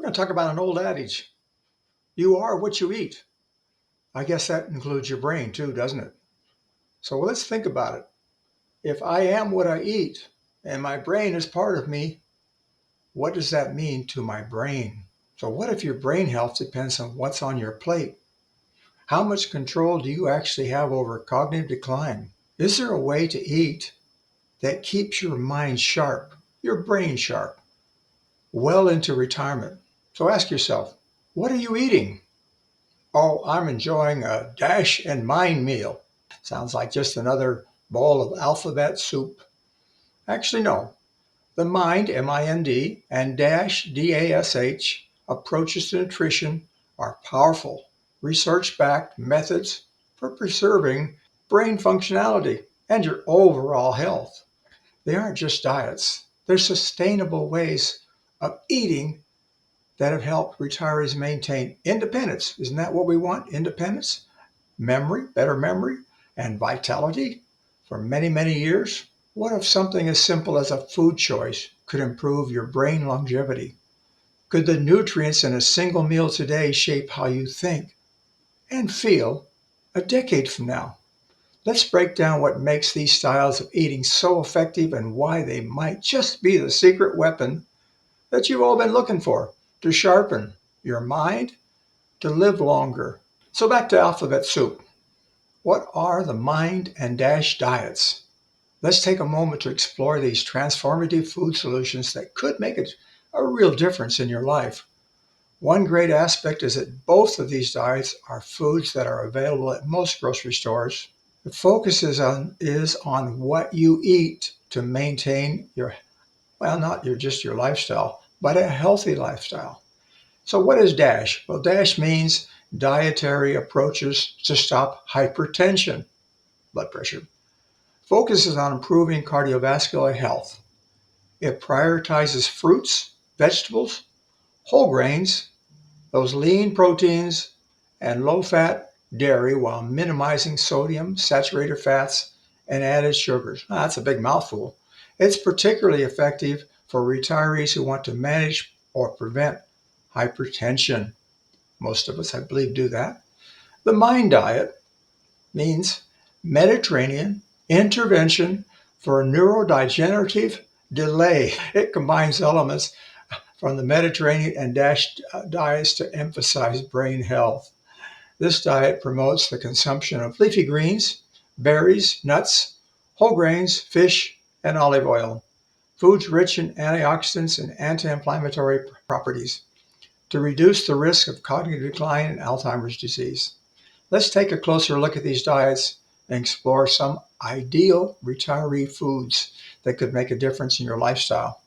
going to talk about an old adage. You are what you eat. I guess that includes your brain too, doesn't it? So let's think about it. If I am what I eat and my brain is part of me, what does that mean to my brain? So what if your brain health depends on what's on your plate? How much control do you actually have over cognitive decline? Is there a way to eat that keeps your mind sharp, your brain sharp, well into retirement? So ask yourself, what are you eating? Oh, I'm enjoying a dash and mind meal. Sounds like just another bowl of alphabet soup. Actually, no. The mind, M-I-N-D, and dash, D-A-S-H, approaches to nutrition are powerful, research-backed methods for preserving brain functionality and your overall health. They aren't just diets. They're sustainable ways of eating that have helped retirees maintain independence. Isn't that what we want? Independence, memory, better memory, and vitality for many, many years? What if something as simple as a food choice could improve your brain longevity? Could the nutrients in a single meal today shape how you think and feel a decade from now? Let's break down what makes these styles of eating so effective and why they might just be the secret weapon that you've all been looking for to sharpen your mind, to live longer. So back to alphabet soup. What are the mind and dash diets? Let's take a moment to explore these transformative food solutions that could make a real difference in your life. One great aspect is that both of these diets are foods that are available at most grocery stores. The focus is on what you eat to maintain your, well, not just your lifestyle, but a healthy lifestyle. So what is DASH? Well, DASH means dietary approaches to stop hypertension, blood pressure. Focuses on improving cardiovascular health. It prioritizes fruits, vegetables, whole grains, those lean proteins, and low-fat dairy while minimizing sodium, saturated fats, and added sugars. That's a big mouthful. It's particularly effective for retirees who want to manage or prevent hypertension. Most of us, I believe, do that. The MIND diet means Mediterranean intervention for neurodegenerative delay. It combines elements from the Mediterranean and DASH diets to emphasize brain health. This diet promotes the consumption of leafy greens, berries, nuts, whole grains, fish, and olive oil. Foods rich in antioxidants and anti-inflammatory properties to reduce the risk of cognitive decline and Alzheimer's disease. Let's take a closer look at these diets and explore some ideal retiree foods that could make a difference in your lifestyle.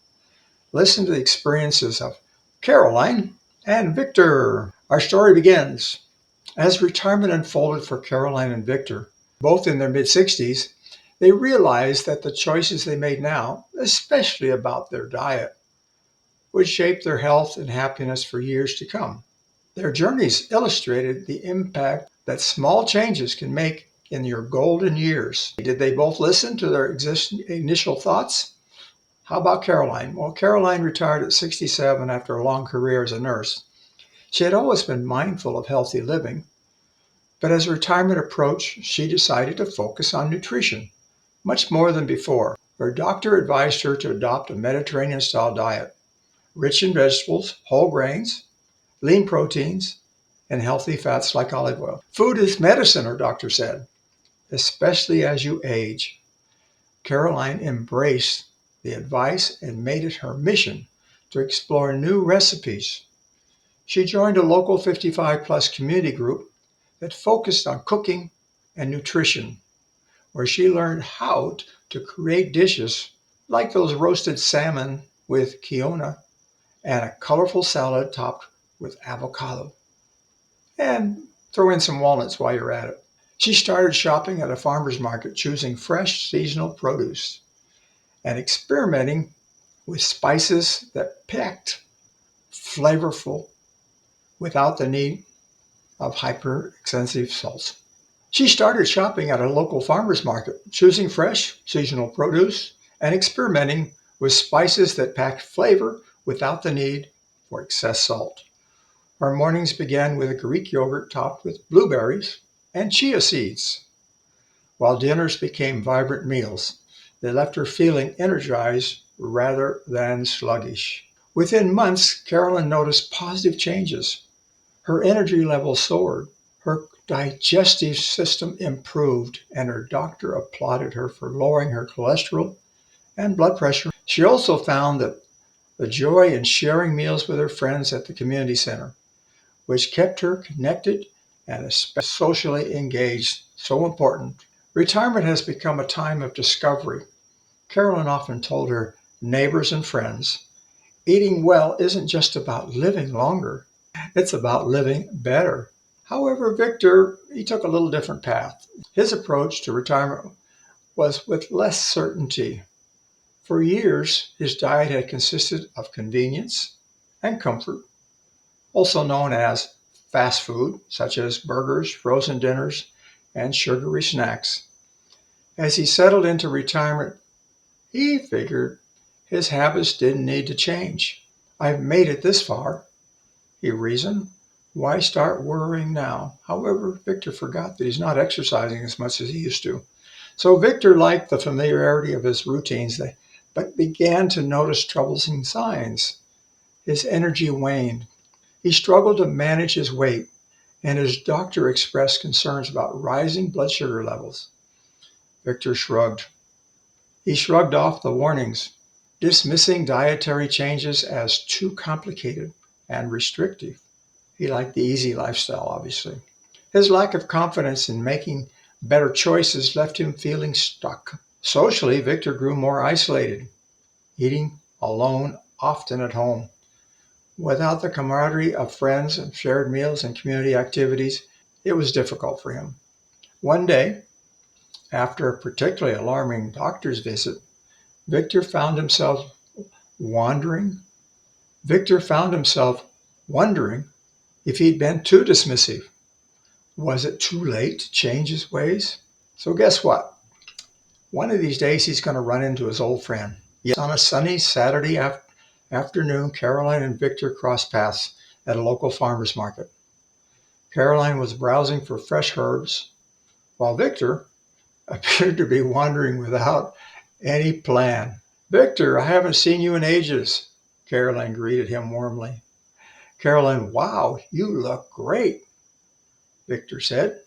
Listen to the experiences of Caroline and Victor. Our story begins. As retirement unfolded for Caroline and Victor, both in their mid-60s, they realized that the choices they made now, especially about their diet, would shape their health and happiness for years to come. Their journeys illustrated the impact that small changes can make in your golden years. Did they both listen to their initial thoughts? How about Caroline? Well, Caroline retired at 67 after a long career as a nurse. She had always been mindful of healthy living, but as retirement approached, she decided to focus on nutrition, much more than before. Her doctor advised her to adopt a Mediterranean-style diet, rich in vegetables, whole grains, lean proteins, and healthy fats like olive oil. Food is medicine, her doctor said, especially as you age. Caroline embraced the advice and made it her mission to explore new recipes. She joined a local 55 plus community group that focused on cooking and nutrition, where she learned how to create dishes like those roasted salmon with quinoa and a colorful salad topped with avocado. And throw in some walnuts while you're at it. She started shopping at a farmer's market, choosing fresh seasonal produce and experimenting with spices that packed flavorful without the need of hyper expensive salts. She started shopping at a local farmer's market, choosing fresh seasonal produce and experimenting with spices that packed flavor without the need for excess salt. Our mornings began with a Greek yogurt topped with blueberries and chia seeds, while dinners became vibrant meals. They left her feeling energized rather than sluggish. Within months, Carolyn noticed positive changes. Her energy level soared, her digestive system improved, and her doctor applauded her for lowering her cholesterol and blood pressure. She also found that the joy in sharing meals with her friends at the community center, which kept her connected and especially socially engaged, so important. Retirement has become a time of discovery. Carolyn often told her neighbors and friends, eating well isn't just about living longer, it's about living better. However, Victor, he took a little different path. His approach to retirement was with less certainty. For years, his diet had consisted of convenience and comfort, also known as fast food, such as burgers, frozen dinners, and sugary snacks. As he settled into retirement, he figured his habits didn't need to change. I've made it this far, he reasoned. Why start worrying now? However, Victor forgot that he's not exercising as much as he used to. So Victor liked the familiarity of his routines, but began to notice troublesome signs. His energy waned. He struggled to manage his weight, and his doctor expressed concerns about rising blood sugar levels. Victor shrugged. He shrugged off the warnings, dismissing dietary changes as too complicated and restrictive. He liked the easy lifestyle, obviously. His lack of confidence in making better choices left him feeling stuck. Socially, Victor grew more isolated, eating alone, often at home. Without the camaraderie of friends and shared meals and community activities, it was difficult for him. One day, after a particularly alarming doctor's visit, Victor found himself wondering. Victor found himself wondering if he'd been too dismissive. Was it too late to change his ways? So guess what? One of these days he's going to run into his old friend. Yes, on a sunny Saturday afternoon, Caroline and Victor crossed paths at a local farmer's market. Caroline was browsing for fresh herbs, while Victor appeared to be wandering without any plan. Victor, I haven't seen you in ages, Caroline greeted him warmly. Caroline, wow, you look great, Victor said,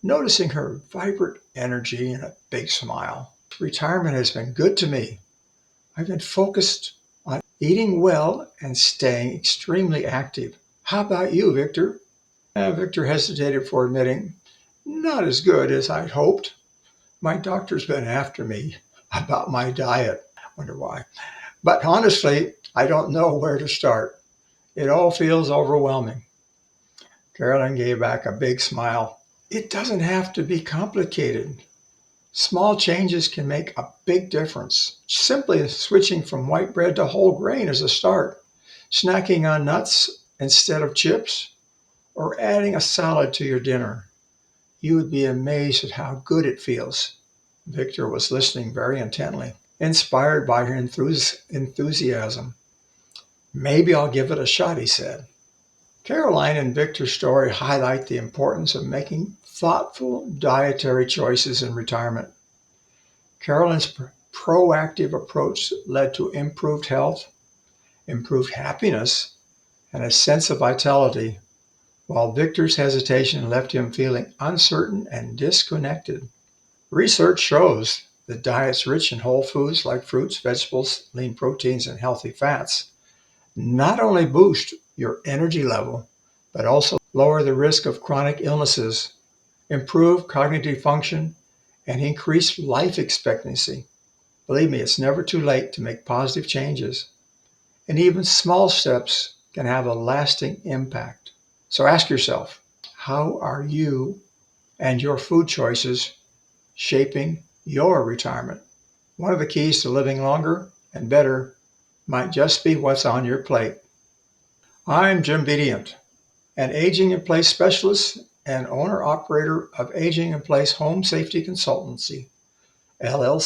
noticing her vibrant energy and a big smile. Retirement has been good to me. I've been focused on eating well and staying extremely active. How about you, Victor? Victor hesitated before admitting, not as good as I'd hoped. My doctor's been after me about my diet. Wonder why. But honestly, I don't know where to start. It all feels overwhelming. Carolyn gave back a big smile. It doesn't have to be complicated. Small changes can make a big difference. Simply switching from white bread to whole grain is a start. Snacking on nuts instead of chips, or adding a salad to your dinner. You would be amazed at how good it feels. Victor was listening very intently, inspired by her enthusiasm. Maybe I'll give it a shot, he said. Caroline and Victor's story highlight the importance of making thoughtful dietary choices in retirement. Carolyn's proactive approach led to improved health, improved happiness, and a sense of vitality, while Victor's hesitation left him feeling uncertain and disconnected. Research shows that diets rich in whole foods like fruits, vegetables, lean proteins, and healthy fats not only boost your energy level, but also lower the risk of chronic illnesses, improve cognitive function, and increase life expectancy. Believe me, it's never too late to make positive changes, and even small steps can have a lasting impact. So ask yourself, how are you and your food choices shaping your retirement? One of the keys to living longer and better might just be what's on your plate. I'm Jim Bedient, an aging in place specialist and owner operator of Aging in Place Home Safety Consultancy, LLC.